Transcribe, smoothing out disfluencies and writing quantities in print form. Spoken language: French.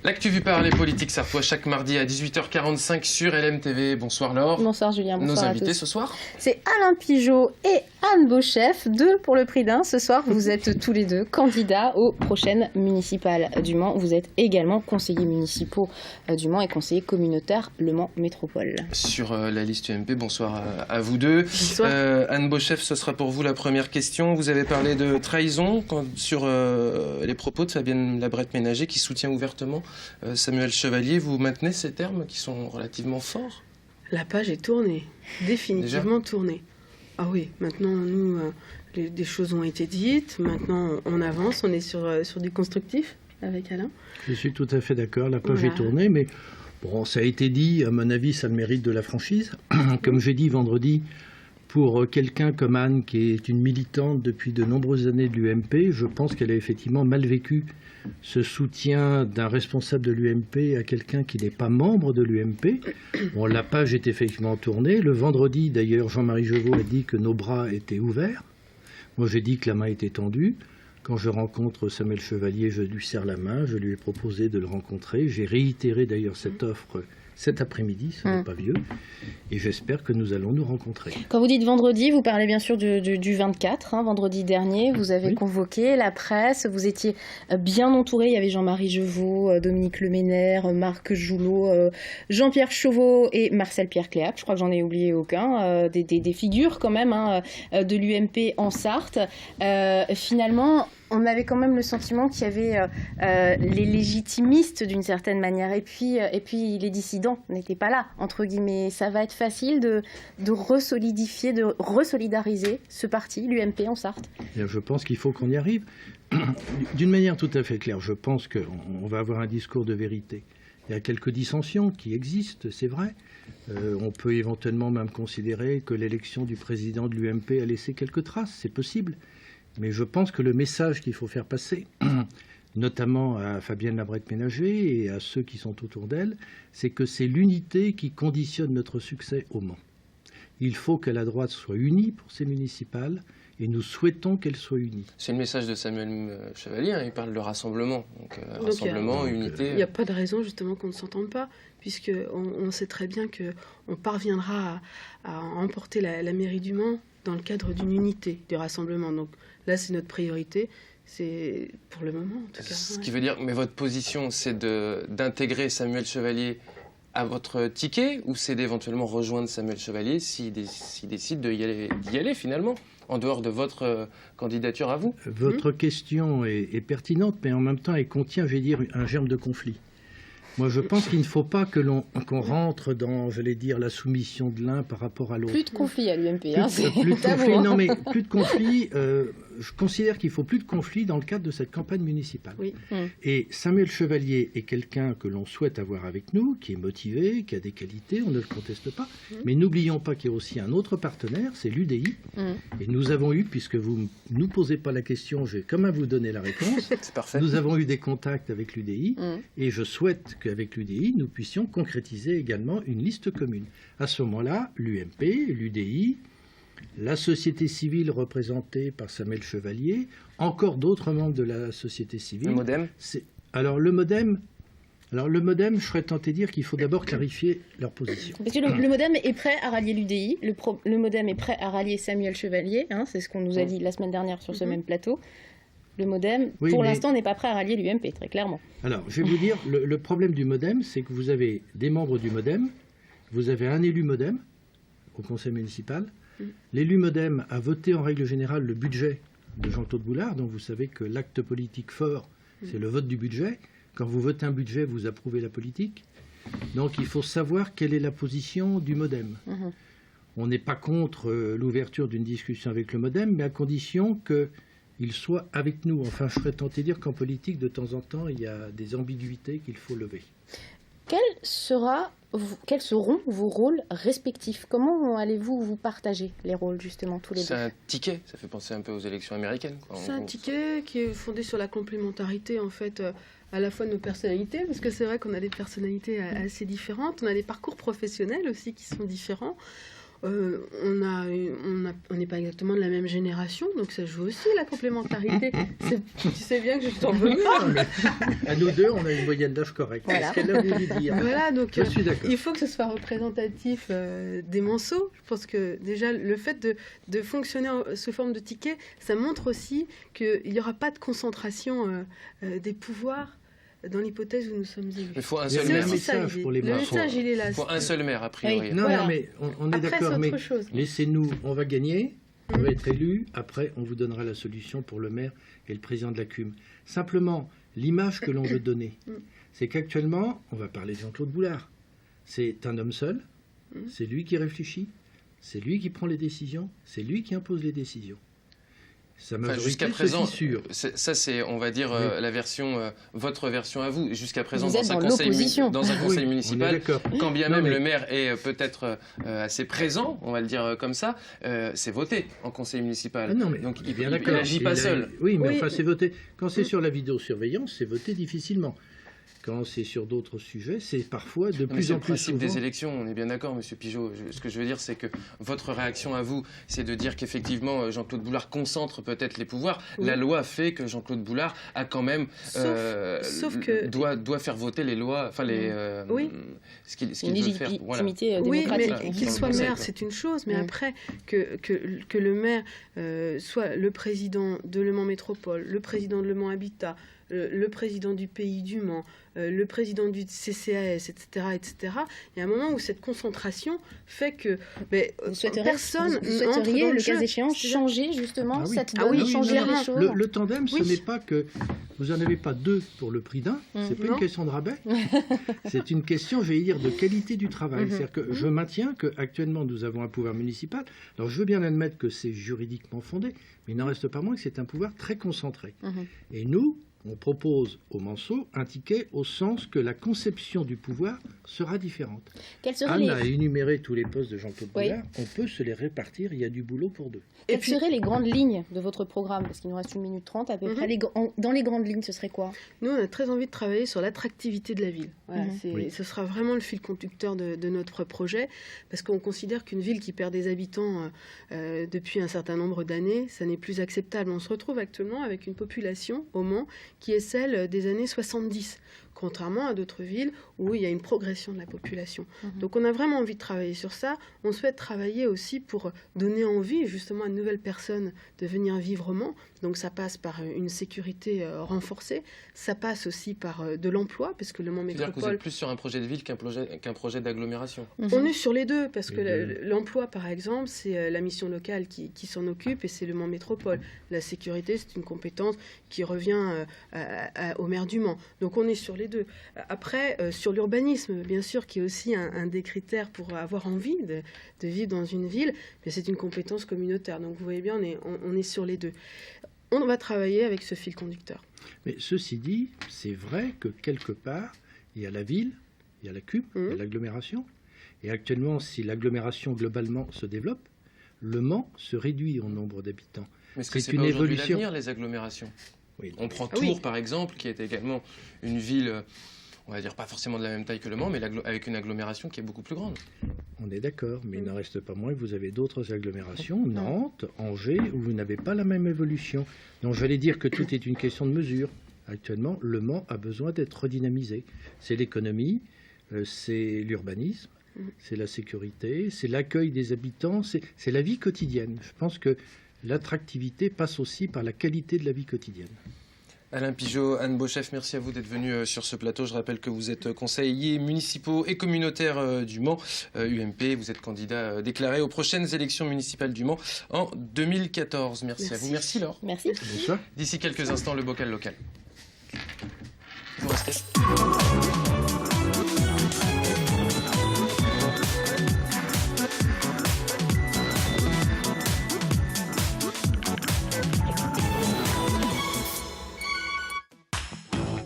L'actu vue par les politiques sartois chaque mardi à 18h45 sur LMTV. Bonsoir Laure. Bonsoir Julien, bonsoir Nos à invités tous. ce soir, c'est Alain Pigeot et Anne Beauchef, 2 pour le prix d'un. Ce soir, vous êtes tous les deux candidats aux prochaines municipales du Mans. Vous êtes également conseillers municipaux du Mans et conseillers communautaires Le Mans Métropole. sur la liste UMP. Bonsoir à vous deux. Bonsoir. Anne Beauchef, ce sera pour vous la première question. Vous avez parlé de trahison sur les propos de Fabienne Labrette-Ménager qui soutient ouvertement Samuel Chevalier. Vous maintenez ces termes qui sont relativement forts? La page est tournée, définitivement tournée. Ah oui, maintenant, nous, des choses ont été dites, maintenant on avance, on est sur du constructif avec Alain. Je suis tout à fait d'accord, la page est tournée, mais bon, ça a été dit, à mon avis, ça le mérite de la franchise. Comme j'ai dit vendredi, pour quelqu'un comme Anne, qui est une militante depuis de nombreuses années de l'UMP, je pense qu'elle a effectivement mal vécu ce soutien d'un responsable de l'UMP à quelqu'un qui n'est pas membre de l'UMP. Bon, la page est effectivement tournée. Le vendredi, d'ailleurs, Jean-Marie Jeuveau a dit que nos bras étaient ouverts. Moi, j'ai dit que la main était tendue. Quand je rencontre Samuel Chevalier, je lui serre la main, je lui ai proposé de le rencontrer. J'ai réitéré d'ailleurs cette offre cet après-midi, ce n'est pas vieux, et j'espère que nous allons nous rencontrer. Quand vous dites vendredi, vous parlez bien sûr du 24, vendredi dernier, vous avez convoqué la presse, vous étiez bien entouré, il y avait Jean-Marie Jeuveau, Dominique Leménaire, Marc Joulot, Jean-Pierre Chauveau et Marcel Pierre Cléac, je crois que j'en ai oublié aucun, des figures quand même de l'UMP en Sarthe. Finalement, on avait quand même le sentiment qu'il y avait les légitimistes d'une certaine manière et puis les dissidents n'étaient pas là, entre guillemets. Ça va être facile de resolidifier, de resolidariser ce parti, l'UMP en Sarthe. Je pense qu'il faut qu'on y arrive. D'une manière tout à fait claire, je pense qu'on va avoir un discours de vérité. Il y a quelques dissensions qui existent, c'est vrai. On peut éventuellement même considérer que l'élection du président de l'UMP a laissé quelques traces, c'est possible. Mais je pense que le message qu'il faut faire passer, notamment à Fabienne Labrette-Ménager et à ceux qui sont autour d'elle, c'est que c'est l'unité qui conditionne notre succès au Mans. Il faut que la droite soit unie pour ces municipales et nous souhaitons qu'elle soit unie. C'est le message de Samuel Chevalier, il parle de rassemblement. Donc, rassemblement, unité. Il n'y a pas de raison justement qu'on ne s'entende pas, puisqu'on sait très bien qu'on parviendra à emporter la mairie du Mans dans le cadre d'une unité du rassemblement. Donc là, c'est notre priorité, c'est pour le moment en tout cas. Ce qui veut dire, mais votre position, c'est d'intégrer Samuel Chevalier à votre ticket, ou c'est d'éventuellement rejoindre Samuel Chevalier s'il décide d'y aller finalement, en dehors de votre candidature à vous? Votre question est pertinente, mais en même temps, elle contient, je vais dire, un germe de conflit. Moi, je pense qu'il ne faut pas qu'on rentre dans, j'allais dire, la soumission de l'un par rapport à l'autre. Plus de conflit à l'UMP. Plus de conflit, non, mais plus de conflit. Je considère qu'il faut plus de conflit dans le cadre de cette campagne municipale. Oui. Et Samuel Chevalier est quelqu'un que l'on souhaite avoir avec nous, qui est motivé, qui a des qualités, on ne le conteste pas. Mais n'oublions pas qu'il y a aussi un autre partenaire, c'est l'UDI. Et nous avons eu, puisque vous ne nous posez pas la question, j'ai quand même vous donner la réponse. C'est parfait. Nous avons eu des contacts avec l'UDI et je souhaite qu'avec l'UDI, nous puissions concrétiser également une liste commune. À ce moment-là, l'UMP, l'UDI, la société civile représentée par Samuel Chevalier, encore d'autres membres de la société civile. Le MoDem. Alors le MoDem, je serais tenté de dire qu'il faut d'abord clarifier leur position. Parce que le MoDem est prêt à rallier l'UDI, le MoDem est prêt à rallier Samuel Chevalier, c'est ce qu'on nous a dit la semaine dernière sur ce même plateau. Le MoDem, pour l'instant, n'est pas prêt à rallier l'UMP, très clairement. Alors, je vais vous dire, le problème du MoDem, c'est que vous avez des membres du MoDem, vous avez un élu MoDem au conseil municipal. L'élu MoDem a voté en règle générale le budget de Jean-Claude Boulard, donc vous savez que l'acte politique fort, c'est le vote du budget. Quand vous votez un budget, vous approuvez la politique. Donc il faut savoir quelle est la position du MoDem. On n'est pas contre l'ouverture d'une discussion avec le MoDem, mais à condition qu'il soit avec nous. Enfin, je serais tenté de dire qu'en politique, de temps en temps, il y a des ambiguïtés qu'il faut lever. Quels seront vos rôles respectifs? Comment allez-vous vous partager les rôles, justement, tous les deux? C'est un ticket, ça fait penser un peu aux élections américaines. C'est un ticket qui est fondé sur la complémentarité, en fait, à la fois de nos personnalités, parce que c'est vrai qu'on a des personnalités assez différentes, on a des parcours professionnels aussi qui sont différents. On n'est pas exactement de la même génération, donc ça joue aussi la complémentarité. Tu sais bien que je t'en veux pas. À nous deux, on a une moyenne d'âge correcte. Voilà. C'est ce qu'elle a voulu dire. Voilà, donc Je suis d'accord. il faut que ce soit représentatif des Manceaux. Je pense que déjà le fait de fonctionner sous forme de ticket, ça montre aussi qu'il n'y aura pas de concentration des pouvoirs dans l'hypothèse où nous sommes élus. Il faut un Il y a seul un maire. message pour les Le Manceaux. message, il est là. Il faut un seul maire, a priori. Oui. Non, Voilà. non, mais on est Après, c'est d'accord, mais autre chose. laissez-nous, on va gagner, on va être élu, après on vous donnera la solution pour le maire et le président de la CUM. Simplement, l'image que l'on veut donner, c'est qu'actuellement, on va parler de Jean-Claude Boulard. C'est un homme seul, c'est lui qui réfléchit, c'est lui qui prend les décisions, c'est lui qui impose les décisions. Sa Enfin, majorité jusqu'à se présent, fissure. ça c'est, on va dire, Oui. la version, votre version à vous. Jusqu'à présent, Vous dans êtes un dans conseil, l'opposition. dans un Oui, conseil on est municipal, d'accord. quand bien Non, même mais- le maire est peut-être assez présent, on va le dire comme ça, c'est voté en conseil municipal. Ah non, mais Donc on est il bien il d'accord. n'agit pas Il a- seul. Oui, mais Oui. enfin, c'est voté. Quand c'est sur la vidéosurveillance, c'est voté difficilement. Quand c'est sur d'autres sujets, c'est parfois de Mais plus c'est en le plus principe souvent. des élections, on est bien d'accord, Monsieur Pigeot. Ce que je veux dire, c'est que votre réaction à vous, c'est de dire qu'effectivement, Jean-Claude Boulard concentre peut-être les pouvoirs. Oui. La loi fait que Jean-Claude Boulard a quand même Sauf que- doit faire voter les lois, enfin les Oui. ce qu'il Une veut faire. Voilà. légitimité Oui, démocratique. mais hein. qu'il Dans soit le conseil, maire, quoi. c'est une chose, mais Mm. après, que le maire soit le président de Le Mans Métropole, le président de Le Mans Habitat, le président du Pays du Mans, le président du CCAS, etc., il y a un moment où cette concentration fait que Vous souhaiteriez, personne vous n'entre souhaiteriez dans le jeu. cas échéant, C'est-à-dire- changer justement Ah oui. cette Ah donne, oui, changer clairement. les choses. Le tandem, ce Oui. n'est pas que vous n'en avez pas deux pour le prix d'un, c'est pas Non. une question de rabais, c'est une question, je vais dire, de qualité du travail. Mhm. C'est-à-dire que je maintiens qu'actuellement nous avons un pouvoir municipal. Alors je veux bien admettre que c'est juridiquement fondé, mais il n'en reste pas moins que c'est un pouvoir très concentré. Mhm. Et nous, on propose aux Manceaux un ticket au sens que la conception du pouvoir sera différente. Quels seraient Anne les, a énuméré tous les postes de Jean-Claude Oui. Boulard, on peut se les répartir, il y a du boulot pour deux. quelles puis- seraient les grandes lignes de votre programme? Parce qu'il nous reste 1 minute 30 à peu Mhm. près. Dans les grandes lignes, ce serait quoi? Nous, on a très envie de travailler sur l'attractivité de la ville. Voilà, Mhm. Oui. ce sera vraiment le fil conducteur de notre projet, parce qu'on considère qu'une ville qui perd des habitants depuis un certain nombre d'années, ça n'est plus acceptable. On se retrouve actuellement avec une population au Mans qui est celle des années 70, contrairement à d'autres villes où il y a une progression de la population. Mhm. Donc on a vraiment envie de travailler sur ça. On souhaite travailler aussi pour donner envie justement à de nouvelles personnes de venir vivre au Mans. Donc ça passe par une sécurité renforcée, ça passe aussi par de l'emploi, parce que le Mans C'est-à-dire que vous Métropole, êtes plus sur un projet de ville qu'un projet d'agglomération. on est sur les deux, parce que Les deux. l'emploi, par exemple, c'est la mission locale qui s'en occupe, et c'est le Mans Métropole. La sécurité, c'est une compétence qui revient au maire du Mans. Donc on est sur les deux. Après, sur l'urbanisme, bien sûr, qui est aussi un des critères pour avoir envie de vivre dans une ville, mais c'est une compétence communautaire. Donc vous voyez bien, on est sur les deux. On va travailler avec ce fil conducteur. Mais ceci dit, c'est vrai que quelque part, il y a la ville, il y a la CUM, il y a l'agglomération. Et actuellement, si l'agglomération globalement se développe, le Mans se réduit en nombre d'habitants. Mais est-ce que C'est c'est une pas aujourd'hui évolution. l'avenir, les agglomérations? Oui. On prend Ah Tours, oui. par exemple, qui est également une ville, on va dire pas forcément de la même taille que Le Mans, mais avec une agglomération qui est beaucoup plus grande. On est d'accord, mais il n'en reste pas moins que vous avez d'autres agglomérations, Nantes, Angers, où vous n'avez pas la même évolution. Donc j'allais dire que tout est une question de mesure. Actuellement, le Mans a besoin d'être redynamisé. C'est l'économie, c'est l'urbanisme, c'est la sécurité, c'est l'accueil des habitants, c'est la vie quotidienne. Je pense que l'attractivité passe aussi par la qualité de la vie quotidienne. Alain Pigeot, Anne Beauchef, merci à vous d'être venus sur ce plateau. Je rappelle que vous êtes conseillers municipaux et communautaires du Mans, UMP. Vous êtes candidat déclaré aux prochaines élections municipales du Mans en 2014. Merci à vous. Merci Laure. Merci. Bonsoir. D'ici quelques instants, le bocal local. Vous restez.